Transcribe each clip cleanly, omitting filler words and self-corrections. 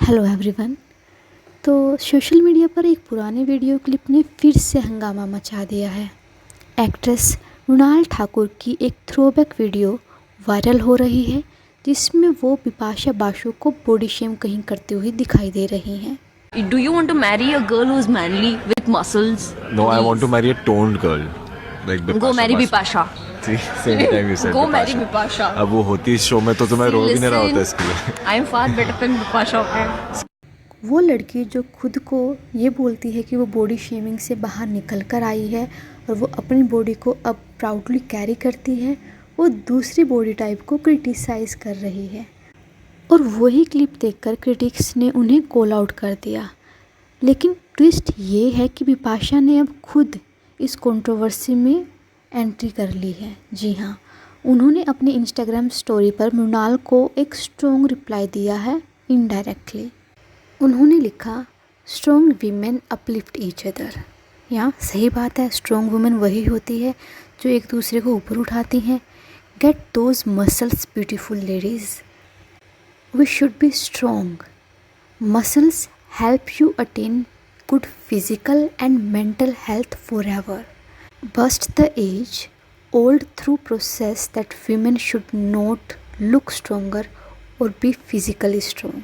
Hello everyone. तो social media पर एक पुराने वीडियो क्लिप ने फिर से हंगामा मचा दिया है। एक्ट्रेस मृणाल ठाकुर की एक थ्रोबैक वीडियो वायरल हो रही है जिसमें वो बिपाशा बासु को बॉडी शेम कहीं करते हुए दिखाई दे रही हैं। Do you want to marry a girl who's manly with muscles? No, I want to marry a toned girl. Like Bipasha Go marry Basu. Bipasha. See, same time you said Go Bipasha. marry Bipasha. अब वो होती इस show में तो मैं रो भी नहीं रहा होता Listen, इसके लिए। I am far better than Bipasha. Okay? वो लड़की जो खुद को ये बोलती है कि वो बॉडी शेमिंग से बाहर निकल कर आई है और वो अपनी बॉडी को अब प्राउडली कैरी करती है, वो दूसरी बॉडी टाइप को क्रिटिसाइज़ कर रही है। और वही क्लिप देखकर क्रिटिक्स ने उन्हें कॉल आउट कर दिया। लेकिन ट्विस्ट ये है कि बिपाशा ने अब खुद इस कंट्रोवर्सी में एंट्री कर ली है। जी हाँ, उन्होंने अपने इंस्टाग्राम स्टोरी पर मृणाल को एक स्ट्रॉन्ग रिप्लाई दिया है इनडायरेक्टली। उन्होंने लिखा, strong women uplift each other. यहाँ सही बात है, स्ट्रॉन्ग वुमेन वही होती है जो एक दूसरे को ऊपर उठाती हैं। Get those muscles beautiful ladies, we should be strong. Muscles help you attain good physical and mental health forever. Bust the age old through process that women should not look stronger or be physically strong.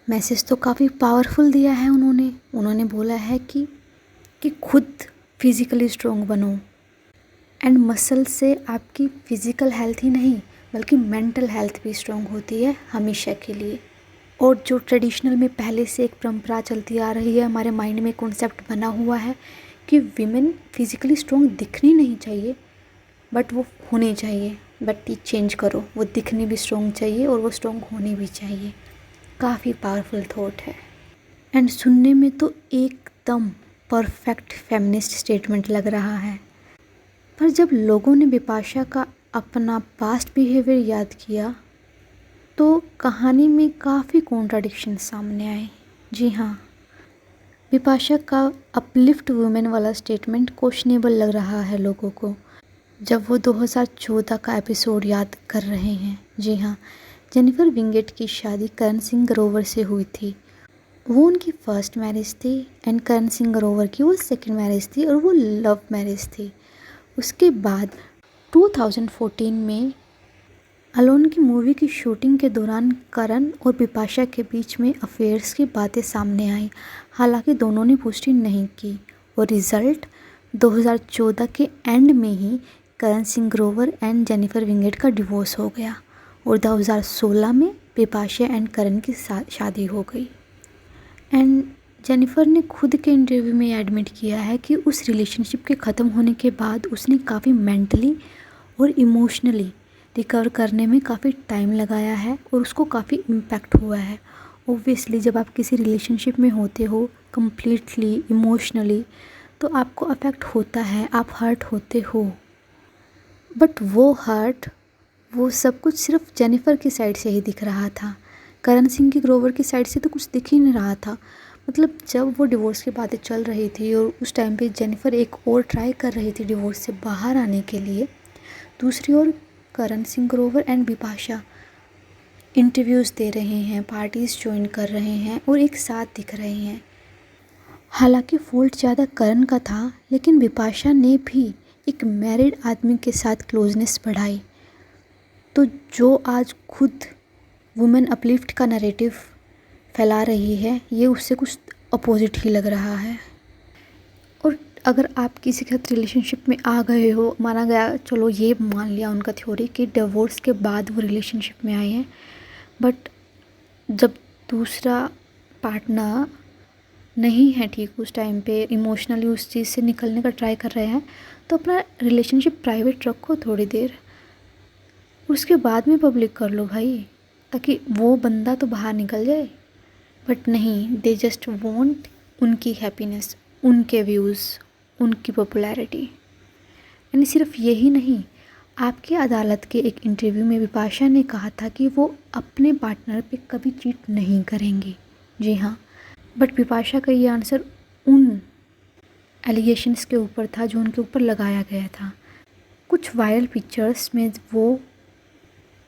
Message तो काफ़ी powerful दिया है उन्होंने बोला है कि खुद physically strong बनो। एंड मसल से आपकी फ़िज़िकल हेल्थ ही नहीं बल्कि मेंटल हेल्थ भी स्ट्रॉन्ग होती है हमेशा के लिए। और जो ट्रेडिशनल में पहले से एक परंपरा चलती आ रही है, हमारे माइंड में कॉन्सेप्ट बना हुआ है कि विमेन फिज़िकली स्ट्रॉन्ग दिखनी नहीं चाहिए बट वो होनी चाहिए। बट ये चेंज करो, वो दिखनी भी स्ट्रॉन्ग चाहिए और वो स्ट्रॉन्ग होनी भी चाहिए। काफ़ी पावरफुल थॉट है एंड सुनने में तो एकदम परफेक्ट फेमिनिस्ट स्टेटमेंट लग रहा है। पर जब लोगों ने बिपाशा का अपना पास्ट बिहेवियर याद किया तो कहानी में काफ़ी कॉन्ट्राडिक्शन सामने आए। जी हाँ, बिपाशा का अपलिफ्ट वुमेन वाला स्टेटमेंट क्वेश्चनेबल लग रहा है लोगों को जब वो 2014 का एपिसोड याद कर रहे हैं। जी हाँ, जेनिफर विंगेट की शादी करण सिंह ग्रोवर से हुई थी। वो उनकी फर्स्ट मैरिज थी एंड करण सिंह ग्रोवर की वो सेकंड मैरिज थी और वो लव मैरिज थी। उसके बाद 2014 में अलोन की मूवी की शूटिंग के दौरान करण और बिपाशा के बीच में अफेयर्स की बातें सामने आई। हालांकि दोनों ने पुष्टि नहीं की और रिज़ल्ट 2014 के एंड में ही Karan Singh Grover and Jennifer Winget का डिवोर्स हो गया और 2016 में बिपाशा एंड करण की शादी हो गई। एंड जेनिफर ने खुद के इंटरव्यू में एडमिट किया है कि उस रिलेशनशिप के ख़त्म होने के बाद उसने काफ़ी मेंटली और इमोशनली रिकवर करने में काफ़ी टाइम लगाया है और उसको काफ़ी इम्पैक्ट हुआ है। ओब्वियसली जब आप किसी रिलेशनशिप में होते हो कम्प्लीटली इमोशनली तो आपको अफेक्ट होता है, आप हर्ट होते हो। बट वो सब कुछ सिर्फ जेनिफर की साइड से ही दिख रहा था। करण सिंह की ग्रोवर की साइड से तो कुछ दिख ही नहीं रहा था। मतलब जब वो डिवोर्स की बातें चल रही थी और उस टाइम पे जेनिफर एक और ट्राई कर रही थी डिवोर्स से बाहर आने के लिए, दूसरी ओर करण सिंह ग्रोवर एंड बिपाशा इंटरव्यूज़ दे रहे हैं, पार्टीज़ ज्वाइन कर रहे हैं और एक साथ दिख रहे हैं। हालांकि फॉल्ट ज़्यादा करण का था लेकिन बिपाशा ने भी एक मैरिड आदमी के साथ क्लोजनेस बढ़ाई। तो जो आज खुद वुमेन अपलिफ्ट का नैरेटिव फैला रही है ये उससे कुछ अपोजिट ही लग रहा है। और अगर आप किसी के साथ रिलेशनशिप में आ गए हो, माना गया, चलो ये मान लिया उनका थ्योरी कि डिवोर्स के बाद वो रिलेशनशिप में आए हैं, बट जब दूसरा पार्टनर नहीं है ठीक उस टाइम पे, इमोशनली उस चीज़ से निकलने का ट्राई कर रहे हैं, तो अपना रिलेशनशिप प्राइवेट रखो थोड़ी देर, उसके बाद में पब्लिक कर लो भाई, ताकि वो बंदा तो बाहर निकल जाए। बट नहीं, दे जस्ट वांट उनकी हैप्पीनेस, उनके व्यूज़, उनकी पॉपुलैरिटी। यानी सिर्फ यही नहीं, आपकी अदालत के एक इंटरव्यू में बिपाशा ने कहा था कि वो अपने पार्टनर पे कभी चीट नहीं करेंगी। जी हाँ, बट बिपाशा का ये आंसर उन एलिगेशंस के ऊपर था जो उनके ऊपर लगाया गया था। कुछ वायरल पिक्चर्स में वो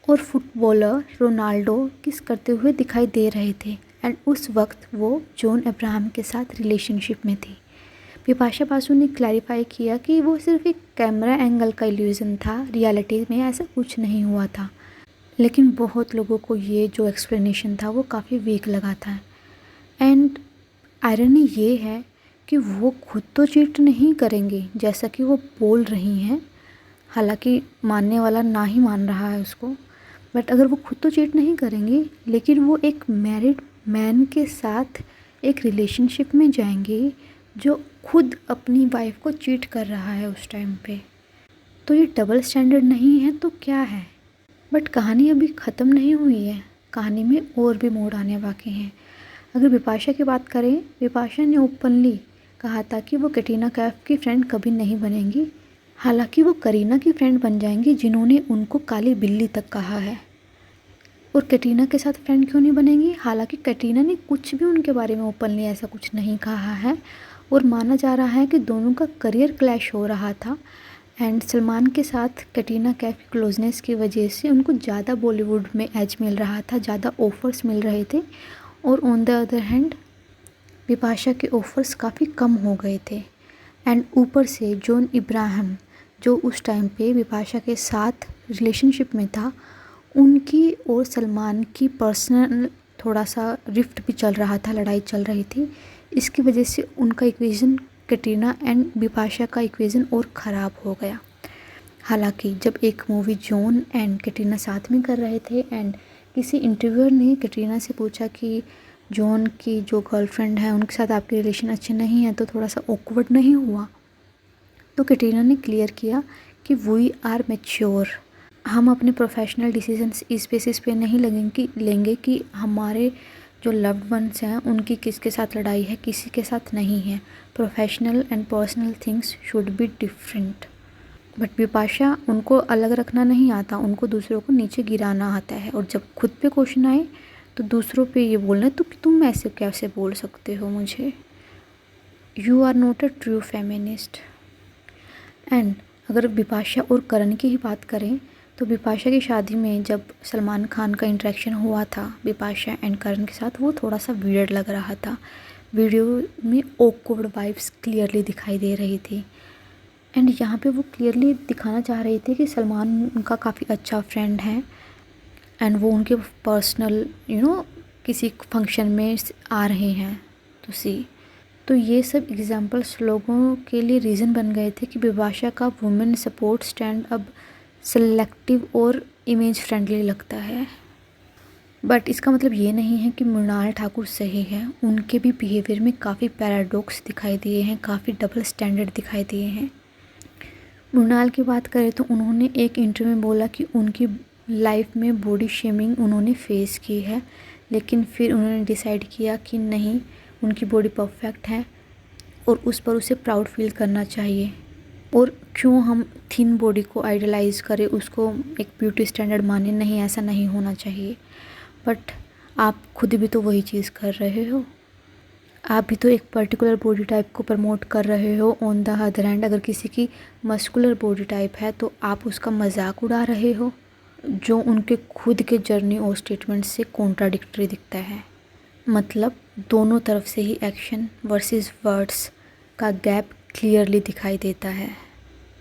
और फुटबॉलर रोनाल्डो किस करते हुए दिखाई दे रहे थे, एंड उस वक्त वो जॉन अब्राहम के साथ रिलेशनशिप में थी। बिपाशा बासु ने क्लैरिफाई किया कि वो सिर्फ एक कैमरा एंगल का इल्यूज़न था, रियलिटी में ऐसा कुछ नहीं हुआ था। लेकिन बहुत लोगों को ये जो एक्सप्लेनेशन था वो काफ़ी वीक लगा था। एंड आयरनी ये है कि वो खुद तो चीट नहीं करेंगे जैसा कि वो बोल रही हैं, हालांकि मानने वाला ना ही मान रहा है उसको, बट अगर वो खुद तो चीट नहीं करेंगे लेकिन वो एक मैरिड मैन के साथ एक रिलेशनशिप में जाएंगे जो खुद अपनी वाइफ को चीट कर रहा है उस टाइम पे। तो ये डबल स्टैंडर्ड नहीं है तो क्या है। बट कहानी अभी ख़त्म नहीं हुई है, कहानी में और भी मोड़ आने बाकी हैं। अगर बिपाशा की बात करें, बिपाशा ने ओपनली कहा था कि वो कैटरीना कैफ की फ्रेंड कभी नहीं बनेंगी, हालांकि वो करीना की फ्रेंड बन जाएंगी जिन्होंने उनको काली बिल्ली तक कहा है। और कैटरीना के साथ फ्रेंड क्यों नहीं बनेंगी, हालांकि कैटरीना ने कुछ भी उनके बारे में ओपनली ऐसा कुछ नहीं कहा है। और माना जा रहा है कि दोनों का करियर क्लैश हो रहा था एंड सलमान के साथ कैटरीना कैफ की क्लोजनेस की वजह से उनको ज़्यादा बॉलीवुड में एज मिल रहा था, ज़्यादा ऑफ़र्स मिल रहे थे। और on the other hand Bipasha के ऑफ़र्स काफ़ी कम हो गए थे। एंड ऊपर से जॉन इब्राहिम जो उस टाइम पे बिपाशा के साथ रिलेशनशिप में था, उनकी और सलमान की पर्सनल थोड़ा सा रिफ्ट भी चल रहा था, लड़ाई चल रही थी। इसकी वजह से उनका इक्वेशन, कैटरीना एंड बिपाशा का इक्वेशन और ख़राब हो गया। हालांकि जब एक मूवी जॉन एंड कैटरीना साथ में कर रहे थे एंड किसी इंटरव्यूअर ने कैटरीना से पूछा कि जॉन की जो गर्लफ्रेंड है उनके साथ आपके रिलेशन अच्छे नहीं हैं तो थोड़ा सा ऑकवर्ड नहीं हुआ, तो कैटरीना ने क्लियर किया कि वी आर मैच्योर, हम अपने प्रोफेशनल डिसीजंस इस बेसिस पे नहीं लेंगे कि हमारे जो लव्ड वंस हैं उनकी किसके साथ लड़ाई है, किसी के साथ नहीं है। Professional and personal things should be different. But Bipasha, उनको अलग रखना नहीं आता, उनको दूसरों को नीचे गिराना आता है। और जब खुद पे क्वेश्चन आए तो दूसरों पे ये बोलना तो कि तुम ऐसे कैसे बोल सकते हो मुझे, you are not a true feminist. And अगर बिपाशा और करण की ही बात करें तो बिपाशा की शादी में जब सलमान खान का इंटरेक्शन हुआ था बिपाशा एंड करण के साथ, वो थोड़ा सा वियर्ड लग रहा था। वीडियो में ऑकवर्ड वाइब्स क्लियरली दिखाई दे रही थी। एंड यहाँ पे वो क्लियरली दिखाना चाह रही थी कि सलमान उनका काफ़ी अच्छा फ्रेंड है एंड वो उनके पर्सनल किसी फंक्शन में आ रहे हैं तो ये सब एग्जांपल्स लोगों के लिए रीज़न बन गए थे कि बिपाशा का वुमेन सपोर्ट स्टैंड अब सेलेक्टिव और इमेज फ्रेंडली लगता है। बट इसका मतलब ये नहीं है कि मृणाल ठाकुर सही है, उनके भी बिहेवियर में काफ़ी पैराडॉक्स दिखाई दिए हैं, काफ़ी डबल स्टैंडर्ड दिखाई दिए हैं। मृणाल की बात करें तो उन्होंने एक इंटरव्यू में बोला कि उनकी लाइफ में बॉडी शेमिंग उन्होंने फेस की है, लेकिन फिर उन्होंने डिसाइड किया कि नहीं, उनकी बॉडी परफेक्ट है और उस पर उसे प्राउड फील करना चाहिए। और क्यों हम थिन बॉडी को आइडलाइज करें, उसको एक ब्यूटी स्टैंडर्ड माने, नहीं, ऐसा नहीं होना चाहिए। बट आप खुद भी तो वही चीज़ कर रहे हो, आप भी तो एक पर्टिकुलर बॉडी टाइप को प्रमोट कर रहे हो। ऑन द अदर हैंड अगर किसी की मस्कुलर बॉडी टाइप है तो आप उसका मजाक उड़ा रहे हो, जो उनके खुद के जर्नी और स्टेटमेंट से कॉन्ट्राडिक्टरी दिखता है। मतलब दोनों तरफ से ही एक्शन वर्सेस वर्ड्स का गैप क्लियरली दिखाई देता है,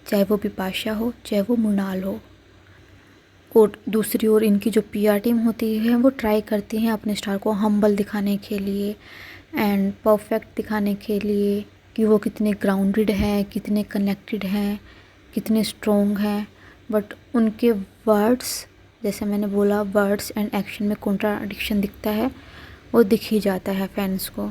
चाहे वो बिपाशा हो चाहे वो मृणाल हो। और दूसरी ओर इनकी जो पीआर टीम होती है वो ट्राई करती हैं अपने स्टार को हम्बल दिखाने के लिए एंड परफेक्ट दिखाने के लिए कि वो कितने ग्राउंडेड हैं, कितने कनेक्टेड हैं, कितने स्ट्रॉन्ग हैं। बट उनके वर्ड्स, जैसे मैंने बोला, वर्ड्स एंड एक्शन में कॉन्ट्राडिक्शन दिखता है, वो दिख ही जाता है फैंस को।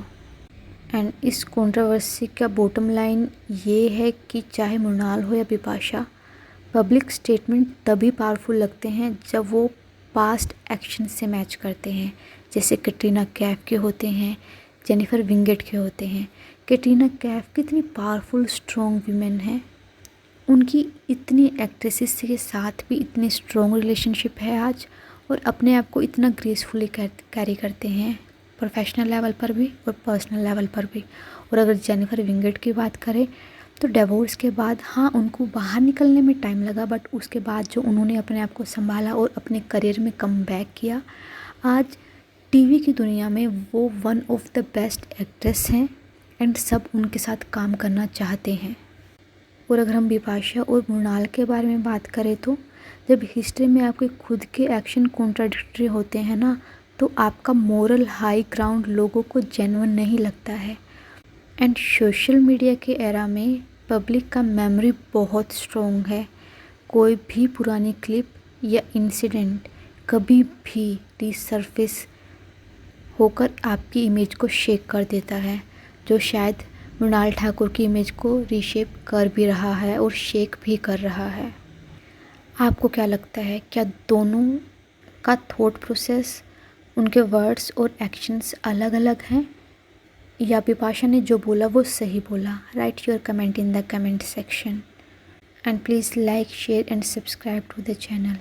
एंड इस कंट्रोवर्सी का बॉटम लाइन ये है कि चाहे मृणाल हो या बिपाशा, पब्लिक स्टेटमेंट तभी पावरफुल लगते हैं जब वो पास्ट एक्शन से मैच करते हैं, जैसे कैटरीना कैफ के होते हैं, जेनिफर विंगेट के होते हैं। कैटरीना कैफ कितनी पावरफुल स्ट्रॉन्ग वीमेन है, उनकी इतनी एक्ट्रेसेस के साथ भी इतनी स्ट्रॉन्ग रिलेशनशिप है आज, और अपने आप को इतना ग्रेसफुली कैरी करते हैं, प्रोफेशनल लेवल पर भी और पर्सनल लेवल पर भी। और अगर जेनिफर विंगेट की बात करें तो डिवोर्स के बाद हाँ, उनको बाहर निकलने में टाइम लगा, बट उसके बाद जो उन्होंने अपने आप को संभाला और अपने करियर में कम बैक किया, आज टीवी की दुनिया में वो one of the best actress हैं एंड सब उनके साथ काम करना चाहते हैं। और अगर हम बिपाशा और मृणाल के बारे में बात करें तो जब हिस्ट्री में आपके खुद के एक्शन कॉन्ट्राडिक्टरी होते हैं ना, तो आपका मोरल हाई ग्राउंड लोगों को जेन्युइन नहीं लगता है। एंड सोशल मीडिया के एरा में पब्लिक का मेमोरी बहुत स्ट्रॉन्ग है। कोई भी पुरानी क्लिप या इंसिडेंट कभी भी रीसर्फेस होकर आपकी इमेज को शेक कर देता है, जो शायद मृणाल ठाकुर की इमेज को रीशेप कर भी रहा है और शेक भी कर रहा है। आपको क्या लगता है, क्या दोनों का थॉट प्रोसेस, उनके वर्ड्स और एक्शंस अलग अलग हैं, या बिपाशा ने जो बोला वो सही बोला? Write your comment in the comment section and please like, share and subscribe to the channel.